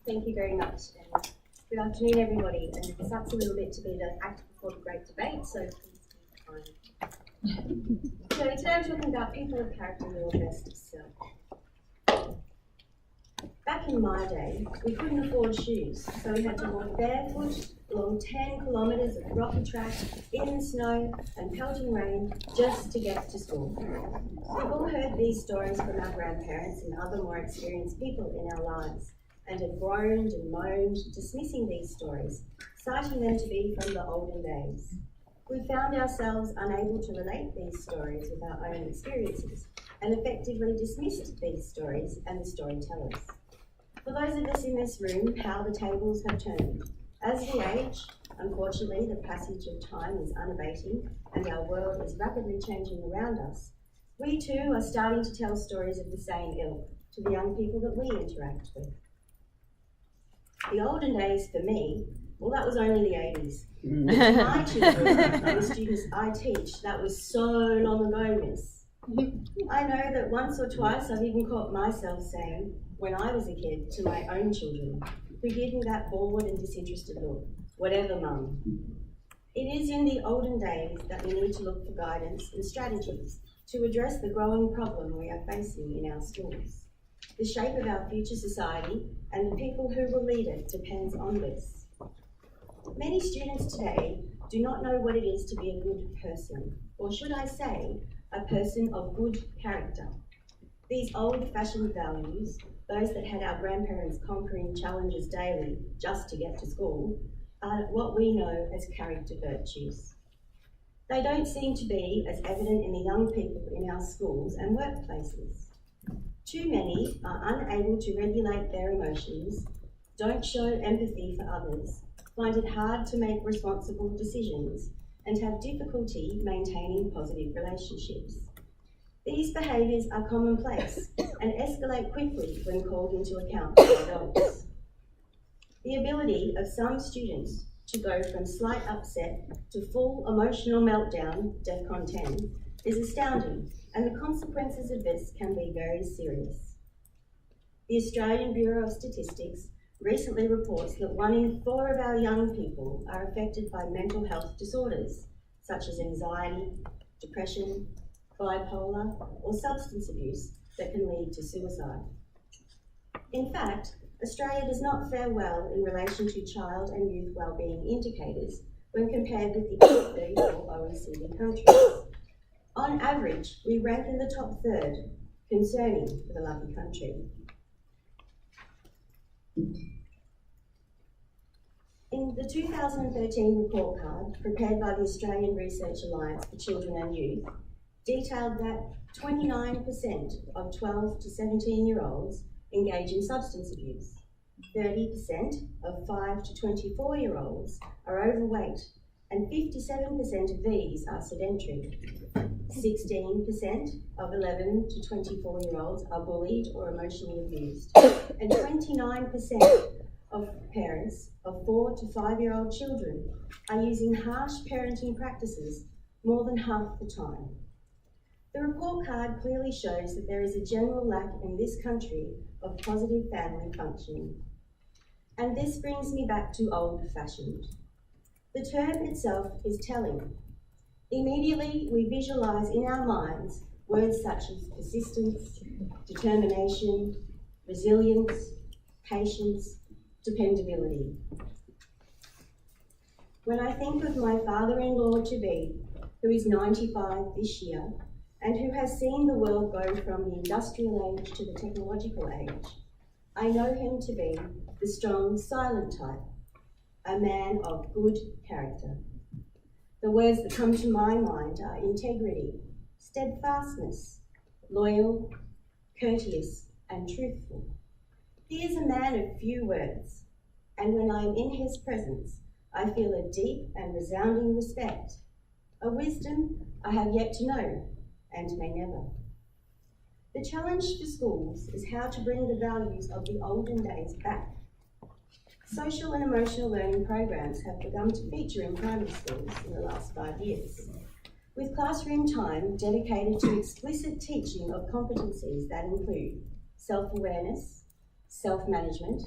Thank you very much. And good afternoon, everybody. And it sucks a little bit to be the act before the great debate, so please keep time. So today I'm talking about people of character in your best self. Back in my day, we couldn't afford shoes, so we had to walk barefoot along 10 kilometres of rocky track in the snow and pelting rain just to get to school. We've all heard these stories from our grandparents and other more experienced people in our lives, and have groaned and moaned, dismissing these stories, citing them to be from the olden days. We found ourselves unable to relate these stories with our own experiences, and effectively dismissed these stories and the storytellers. For those of us in this room, how the tables have turned. As we age, unfortunately, the passage of time is unabating, and our world is rapidly changing around us. We too are starting to tell stories of the same ilk to the young people that we interact with. The olden days for me, well, that was only the 80s. My children and the students I teach, that was so long ago, miss. I know that once or twice I've even caught myself saying, when I was a kid, to my own children, forgive me that bored and disinterested look, whatever, mum. It is in the olden days that we need to look for guidance and strategies to address the growing problem we are facing in our schools. The shape of our future society and the people who will lead it depends on this. Many students today do not know what it is to be a good person, or should I say, a person of good character. These old-fashioned values, those that had our grandparents conquering challenges daily just to get to school, are what we know as character virtues. They don't seem to be as evident in the young people in our schools and workplaces. Too many are unable to regulate their emotions, don't show empathy for others, find it hard to make responsible decisions, and have difficulty maintaining positive relationships. These behaviours are commonplace and escalate quickly when called into account by adults. The ability of some students to go from slight upset to full emotional meltdown, DEFCON 10, is astounding, and the consequences of this can be very serious. The Australian Bureau of Statistics recently reports that 1 in 4 of our young people are affected by mental health disorders, such as anxiety, depression, bipolar, or substance abuse that can lead to suicide. In fact, Australia does not fare well in relation to child and youth wellbeing indicators when compared with the other 34 OECD countries. On average, we rank in the top third, concerning for the lucky country. In the 2013 report card prepared by the Australian Research Alliance for Children and Youth, detailed that 29% of 12 to 17-year-olds engage in substance abuse, 30% of 5 to 24-year-olds are overweight, and 57% of these are sedentary. 16% of 11 to 24-year-olds are bullied or emotionally abused, and 29% of parents of 4 to 5-year-old children are using harsh parenting practices more than half the time. The report card clearly shows that there is a general lack in this country of positive family functioning. And this brings me back to old-fashioned. The term itself is telling. Immediately, we visualise in our minds words such as persistence, determination, resilience, patience, dependability. When I think of my father-in-law-to-be, who is 95 this year, and who has seen the world go from the industrial age to the technological age, I know him to be the strong, silent type, a man of good character. The words that come to my mind are integrity, steadfastness, loyal, courteous, and truthful. He is a man of few words, and when I am in his presence, I feel a deep and resounding respect, a wisdom I have yet to know, and may never. The challenge for schools is how to bring the values of the olden days back. Social and emotional learning programs have begun to feature in primary schools in the last 5 years, with classroom time dedicated to explicit teaching of competencies that include self-awareness, self-management,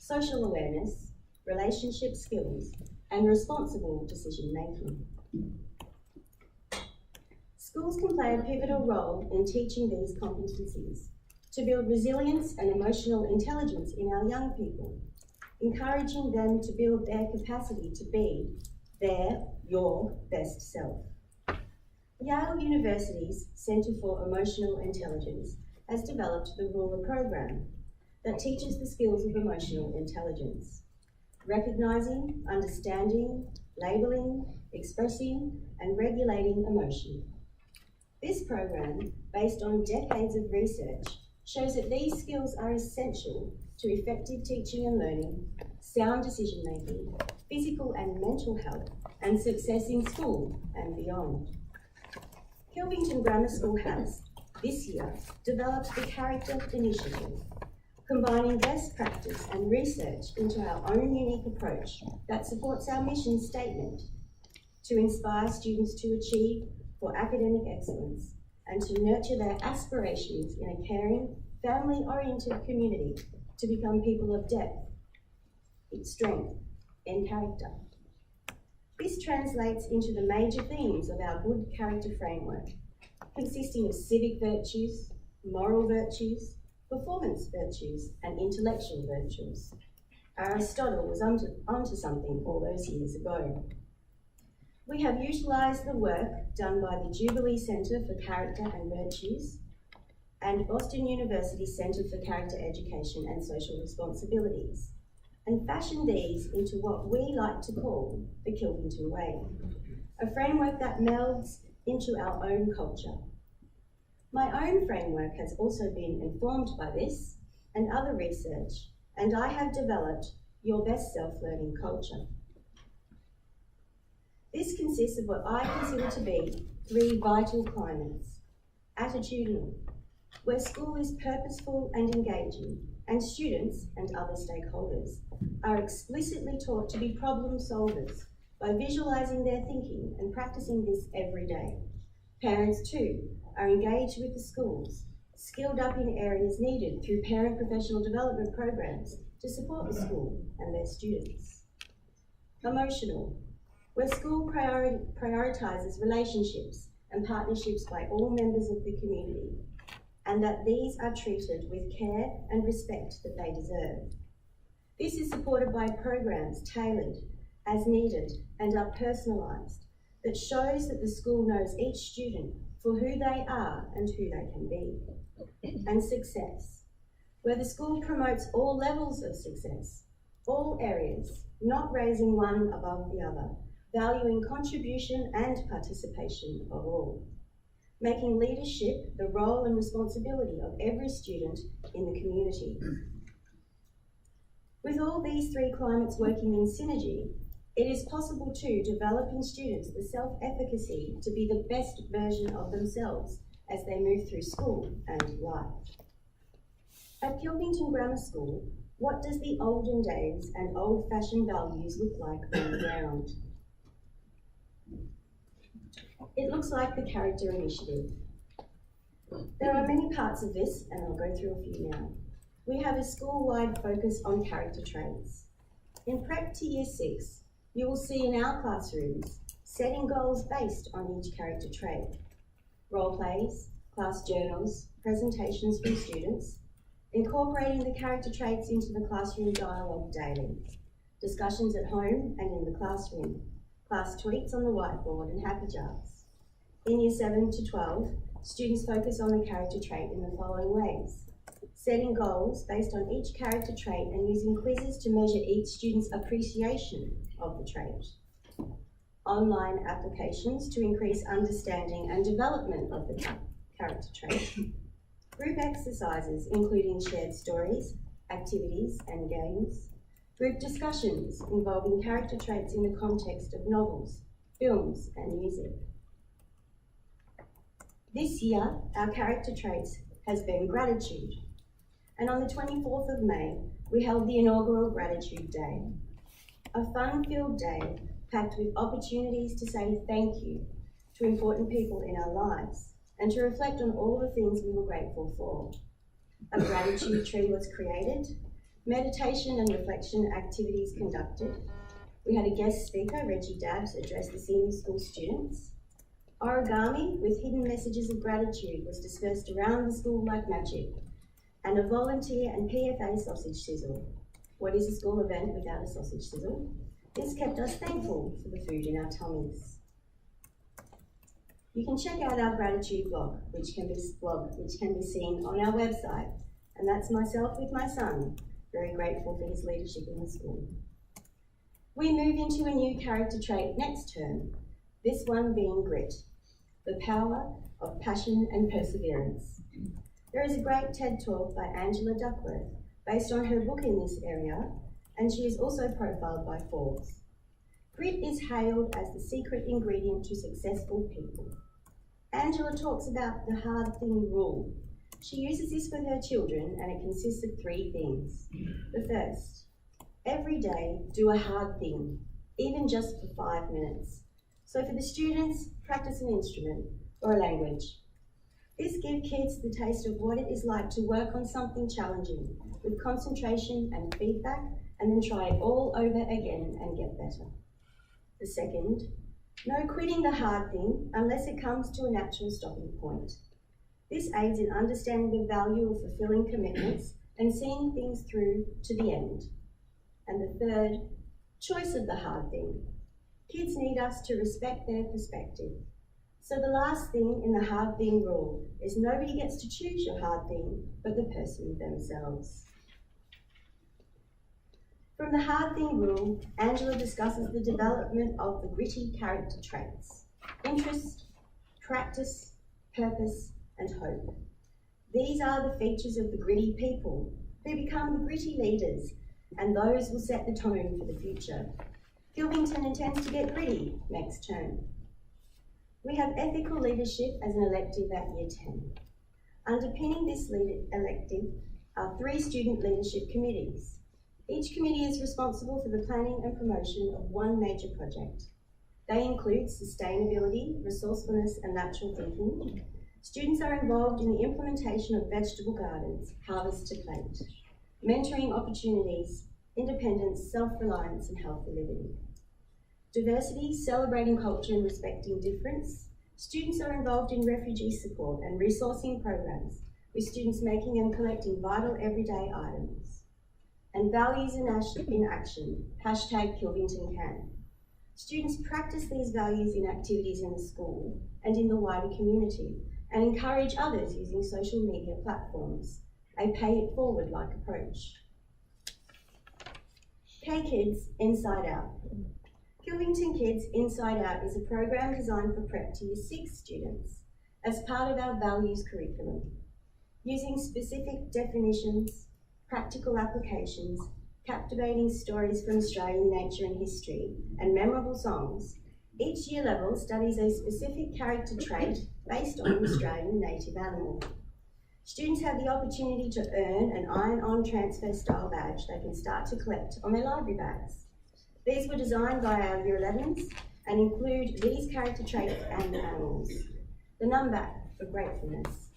social awareness, relationship skills, and responsible decision-making. Schools can play a pivotal role in teaching these competencies to build resilience and emotional intelligence in our young people, encouraging them to build their capacity to be your best self. Yale University's Centre for Emotional Intelligence has developed the Ruler program that teaches the skills of emotional intelligence, recognising, understanding, labelling, expressing, and regulating emotion. This program, based on decades of research, shows that these skills are essential to effective teaching and learning, sound decision-making, physical and mental health, and success in school and beyond. Kilvington Grammar School has, this year, developed the Character Initiative, combining best practice and research into our own unique approach that supports our mission statement to inspire students to achieve for academic excellence and to nurture their aspirations in a caring, family-oriented community to become people of depth, strength, and character. This translates into the major themes of our good character framework, consisting of civic virtues, moral virtues, performance virtues, and intellectual virtues. Aristotle was onto something all those years ago. We have utilised the work done by the Jubilee Centre for Character and Virtues and Boston University Centre for Character Education and Social Responsibilities, and fashioned these into what we like to call the Kilvington Way, a framework that melds into our own culture. My own framework has also been informed by this and other research, and I have developed Your Best Self Learning Culture. This consists of what I consider to be 3 vital climates. Attitudinal, where school is purposeful and engaging, and students and other stakeholders are explicitly taught to be problem solvers by visualising their thinking and practising this every day. Parents too are engaged with the schools, skilled up in areas needed through parent professional development programs to support the school and their students. Emotional, where school prioritises relationships and partnerships by all members of the community, and that these are treated with care and respect that they deserve. This is supported by programs tailored as needed and are personalised, that shows that the school knows each student for who they are and who they can be. And success, where the school promotes all levels of success, all areas, not raising one above the other, valuing contribution and participation of all, making leadership the role and responsibility of every student in the community. With all these 3 climates working in synergy, it is possible to develop in students the self-efficacy to be the best version of themselves as they move through school and life. At Kilvington Grammar School, what does the olden days and old-fashioned values look like on the ground? It looks like the Character Initiative. There are many parts of this, and I'll go through a few now. We have a school-wide focus on character traits. In prep to Year 6, you will see in our classrooms setting goals based on each character trait. Role plays, class journals, presentations from students, incorporating the character traits into the classroom dialogue daily, discussions at home and in the classroom, class tweets on the whiteboard and happy jars. In Year 7 to 12, students focus on the character trait in the following ways: setting goals based on each character trait and using quizzes to measure each student's appreciation of the trait. Online applications to increase understanding and development of the character trait. Group exercises including shared stories, activities and games. Group discussions involving character traits in the context of novels, films and music. This year, our character traits has been gratitude. And on the 24th of May, we held the inaugural Gratitude Day. A fun-filled day packed with opportunities to say thank you to important people in our lives and to reflect on all the things we were grateful for. A gratitude tree was created, meditation and reflection activities conducted. We had a guest speaker, Reggie Dabbs, address the senior school students. Origami with hidden messages of gratitude was dispersed around the school like magic, and a volunteer and PFA sausage sizzle. What is a school event without a sausage sizzle? This kept us thankful for the food in our tummies. You can check out our gratitude blog, which can be seen on our website, and that's myself with my son, very grateful for his leadership in the school. We move into a new character trait next term, this one being grit, the power of passion and perseverance. There is a great TED Talk by Angela Duckworth based on her book in this area, and she is also profiled by Forbes. Grit is hailed as the secret ingredient to successful people. Angela talks about the hard thing rule. She uses this with her children, and it consists of 3 things. The first, every day do a hard thing, even just for 5 minutes. So for the students, practice an instrument or a language. This gives kids the taste of what it is like to work on something challenging with concentration and feedback, and then try it all over again and get better. The second, no quitting the hard thing unless it comes to a natural stopping point. This aids in understanding the value of fulfilling commitments and seeing things through to the end. And the third, choice of the hard thing. Kids need us to respect their perspective. So the last thing in the hard thing rule is nobody gets to choose your hard thing but the person themselves. From the hard thing rule, Angela discusses the development of the gritty character traits: interest, practice, purpose, and hope. These are the features of the gritty people who become the gritty leaders, and those will set the tone for the future. Gilvington intends to get gritty next term. We have ethical leadership as an elective at Year 10. Underpinning this elective are 3 student leadership committees. Each committee is responsible for the planning and promotion of 1 major project. They include sustainability, resourcefulness, and natural thinking. Students are involved in the implementation of vegetable gardens, harvest to plate, mentoring opportunities, independence, self-reliance, and healthy living. Diversity, celebrating culture and respecting difference. Students are involved in refugee support and resourcing programs, with students making and collecting vital everyday items. And values in action, #KilvingtonCan. Students practice these values in activities in the school and in the wider community, and encourage others using social media platforms, a pay-it-forward-like approach. K-Kids Inside Out. Kilvington Kids Inside Out is a program designed for prep to Year 6 students as part of our values curriculum. Using specific definitions, practical applications, captivating stories from Australian nature and history, and memorable songs, each year level studies a specific character trait based on an Australian native animal. Students have the opportunity to earn an iron-on transfer style badge they can start to collect on their library bags. These were designed by our Year 11s and include these character traits and animals: the numbat for gratefulness,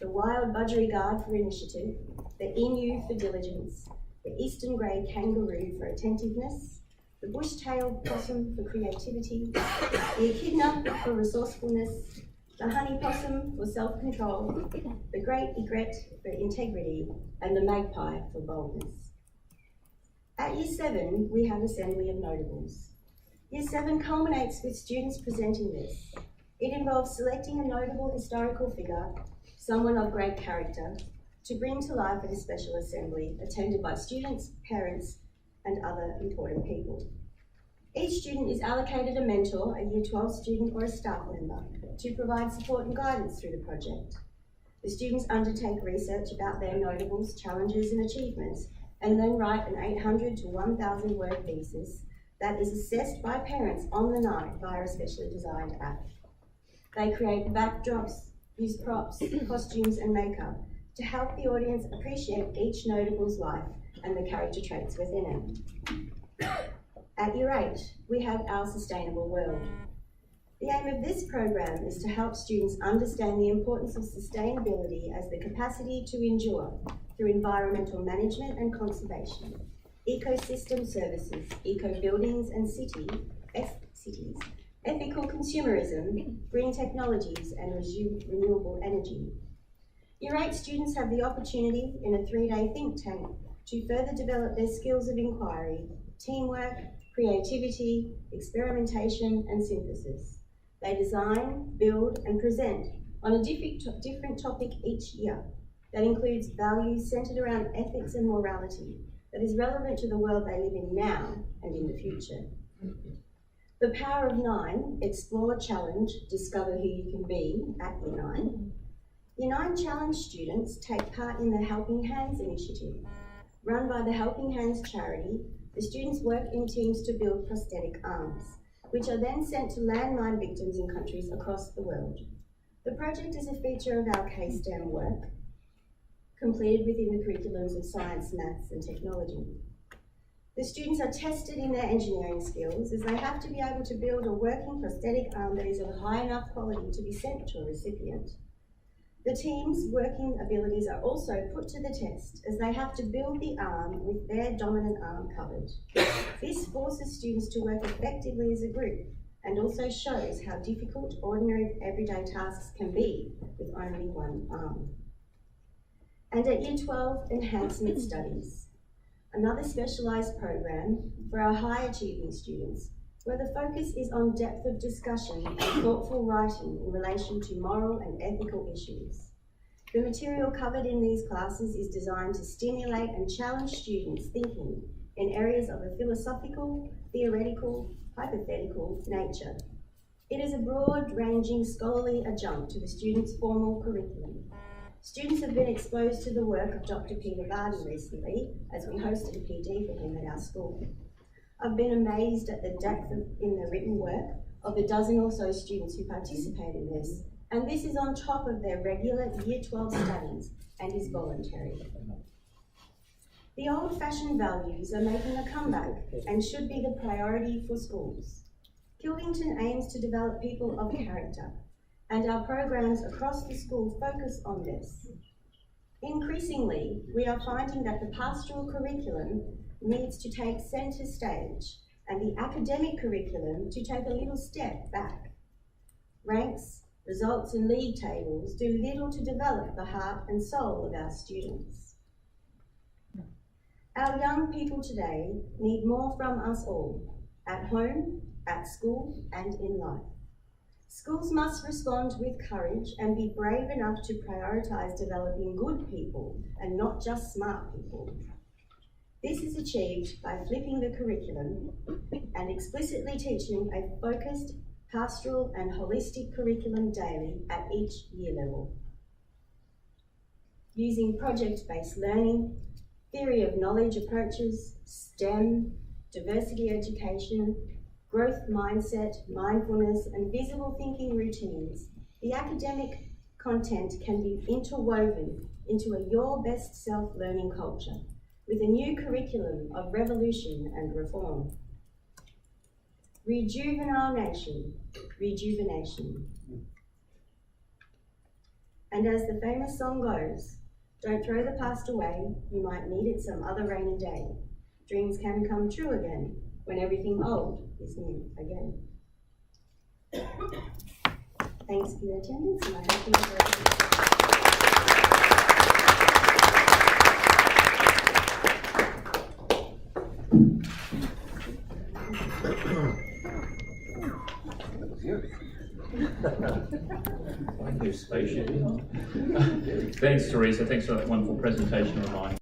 the wild budgerigard for initiative, the emu for diligence, the eastern grey kangaroo for attentiveness, the bush-tailed possum for creativity, the echidna for resourcefulness, the honey possum for self-control, the great egret for integrity, and the magpie for boldness. At Year 7, we have Assembly of Notables. Year 7 culminates with students presenting this. It involves selecting a notable historical figure, someone of great character, to bring to life at a special assembly attended by students, parents, and other important people. Each student is allocated a mentor, a Year 12 student or a staff member, to provide support and guidance through the project. The students undertake research about their notables, challenges and achievements, and then write an 800 to 1,000 word thesis that is assessed by parents on the night via a specially designed app. They create backdrops, use props, costumes and makeup to help the audience appreciate each notable's life and the character traits within it. At Year 8, we have Our Sustainable World. The aim of this program is to help students understand the importance of sustainability as the capacity to endure through environmental management and conservation, ecosystem services, eco-buildings and cities, ethical consumerism, green technologies and renewable energy. Year 8 students have the opportunity in a 3-day think tank to further develop their skills of inquiry, teamwork, creativity, experimentation and synthesis. They design, build and present on a different topic each year that includes values centred around ethics and morality that is relevant to the world they live in now and in the future. The Power of 9, Explore, Challenge, Discover Who You Can Be at Year 9. Year 9 Challenge students take part in the Helping Hands initiative. Run by the Helping Hands charity, the students work in teams to build prosthetic arms, which are then sent to landmine victims in countries across the world. The project is a feature of our K-STEM work, completed within the curriculums of science, maths and technology. The students are tested in their engineering skills as they have to be able to build a working prosthetic arm that is of high enough quality to be sent to a recipient. The team's working abilities are also put to the test as they have to build the arm with their dominant arm covered. This forces students to work effectively as a group and also shows how difficult ordinary everyday tasks can be with only one arm. And at Year 12, Enhancement Studies, another specialised program for our high achieving students, where the focus is on depth of discussion and thoughtful writing in relation to moral and ethical issues. The material covered in these classes is designed to stimulate and challenge students' thinking in areas of a philosophical, theoretical, hypothetical nature. It is a broad-ranging scholarly adjunct to the students' formal curriculum. Students have been exposed to the work of Dr. Peter Vardy recently, as we hosted a PD for him at our school. I've been amazed at the depth in the written work of the dozen or so students who participate in this, and this is on top of their regular Year 12 studies and is voluntary. The old-fashioned values are making a comeback and should be the priority for schools. Kilvington aims to develop people of character, and our programs across the school focus on this. Increasingly, we are finding that the pastoral curriculum needs to take centre stage and the academic curriculum to take a little step back. Ranks, results and league tables do little to develop the heart and soul of our students. Our young people today need more from us all, at home, at school and in life. Schools must respond with courage and be brave enough to prioritise developing good people and not just smart people. This is achieved by flipping the curriculum and explicitly teaching a focused, pastoral and holistic curriculum daily at each year level. Using project-based learning, theory of knowledge approaches, STEM, diversity education, growth mindset, mindfulness and visible thinking routines, the academic content can be interwoven into a your best self learning culture with a new curriculum of revolution and reform. Rejuvenation. And as the famous song goes, don't throw the past away, you might need it some other rainy day. Dreams can come true again when everything old is new again. Thanks for your attendance and I hope you enjoyed Thanks, Teresa. Thanks for that wonderful presentation of mine.